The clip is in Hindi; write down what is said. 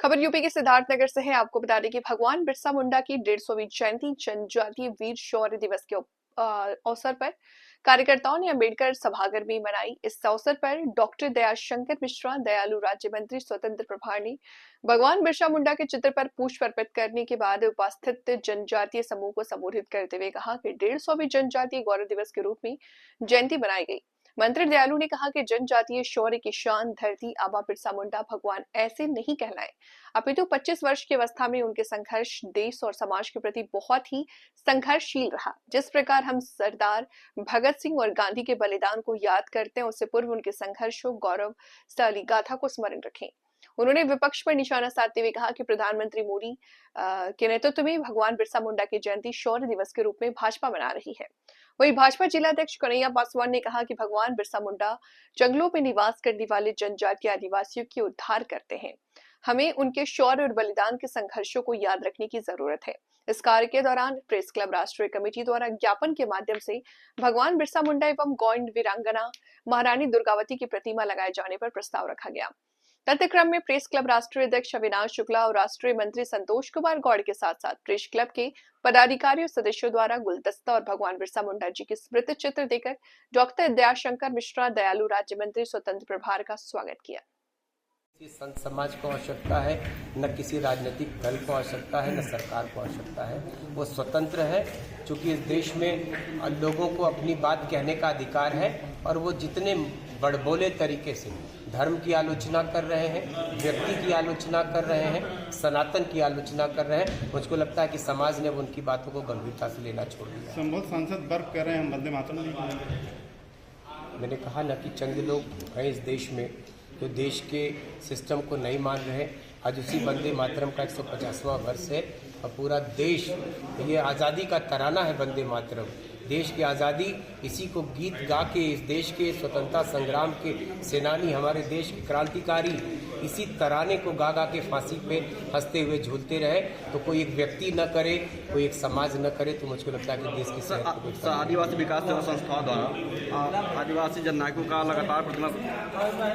खबर यूपी के सिद्धार्थनगर से है। आपको बता दें कि भगवान बिरसा मुंडा की 150वीं जयंती जनजातीय वीर शौर्य दिवस के अवसर पर कार्यकर्ताओं ने अंबेडकर सभागार में मनाई। इस अवसर पर डॉक्टर दयाशंकर मिश्रा, दयालु राज्य मंत्री स्वतंत्र प्रभार ने भगवान बिरसा मुंडा के चित्र पर पुष्प अर्पित करने के बाद उपस्थित जनजातीय समूह को संबोधित करते हुए कहा कि 150वीं जनजातीय गौरव दिवस के रूप में जयंती बनाई गई। मंत्री दयालु ने कहा कि जनजातीय शौर्य की शान धरती आबा बिरसा मुंडा भगवान ऐसे नहीं कहलाए, अपितु 25 वर्ष की अवस्था में उनके संघर्ष देश और समाज के प्रति बहुत ही संघर्षशील रहा। जिस प्रकार हम सरदार भगत सिंह और गांधी के बलिदान को याद करते हैं, उससे पूर्व उनके संघर्षों गौरवशाली गाथा को स्मरण रखें। उन्होंने विपक्ष पर निशाना साधते हुए कहा कि प्रधानमंत्री मोदी के नेतृत्व में भगवान बिरसा मुंडा की जयंती शौर्य दिवस के रूप में भाजपा मना रही है। वहीं भाजपा जिलाध्यक्ष कन्हैया पासवान ने कहा कि भगवान बिरसा मुंडा जंगलों में निवास करने वाले जनजातीय आदिवासियों की उद्धार करते हैं। हमें उनके शौर्य और बलिदान के संघर्षों को याद रखने की जरूरत है। इस कार्य के दौरान प्रेस क्लब राष्ट्रीय कमेटी द्वारा ज्ञापन के माध्यम से भगवान बिरसा मुंडा एवं गौंड वीरांगना महारानी दुर्गावती की प्रतिमा लगाए जाने पर प्रस्ताव रखा गया। तत्क्रम में प्रेस क्लब राष्ट्रीय अध्यक्ष अविनाश शुक्ला और राष्ट्रीय मंत्री संतोष कुमार गौड़ के साथ साथ प्रेस क्लब के पदाधिकारियों सदस्यों द्वारा गुलदस्ता और भगवान बिरसा मुंडा जी की स्मृति चित्र देकर डॉक्टर दयाशंकर मिश्रा, दयालु राज्य मंत्री स्वतंत्र प्रभार का स्वागत किया। किसी संत समाज को आवश्यकता है, न किसी राजनीतिक दल को आवश्यकता है, न सरकार को आवश्यकता है। वो स्वतंत्र है, क्योंकि इस देश में लोगों को अपनी बात कहने का अधिकार है और वो जितने बड़बोले तरीके से धर्म की आलोचना कर रहे हैं, व्यक्ति की आलोचना कर रहे हैं, सनातन की आलोचना कर रहे हैं, मुझको लगता है कि समाज ने उनकी बातों को गंभीरता से लेना छोड़ दिया। संभव सांसद वर्ग कह रहे हैं हम वंदे मातरम नहीं बोलेंगे। मैंने कहा न कि चंद लोग हैं इस देश में जो देश के सिस्टम को नहीं मान रहे। आज उसी वंदे मातरम का 150वां वर्ष है और पूरा देश, ये आज़ादी का तराना है वंदे मातरम। देश की आज़ादी इसी को गीत गा के इस देश के स्वतंत्रता संग्राम के सेनानी, हमारे देश के क्रांतिकारी इसी तराने को गा गा के फांसी पे हंसते हुए झूलते रहे। तो कोई एक व्यक्ति न करे, कोई एक समाज न करे, तो मुझको लगता है कि देश की आदिवासी विकास सेवा संस्थाओं द्वारा आदिवासी जननायकों का लगातार प्रतिमा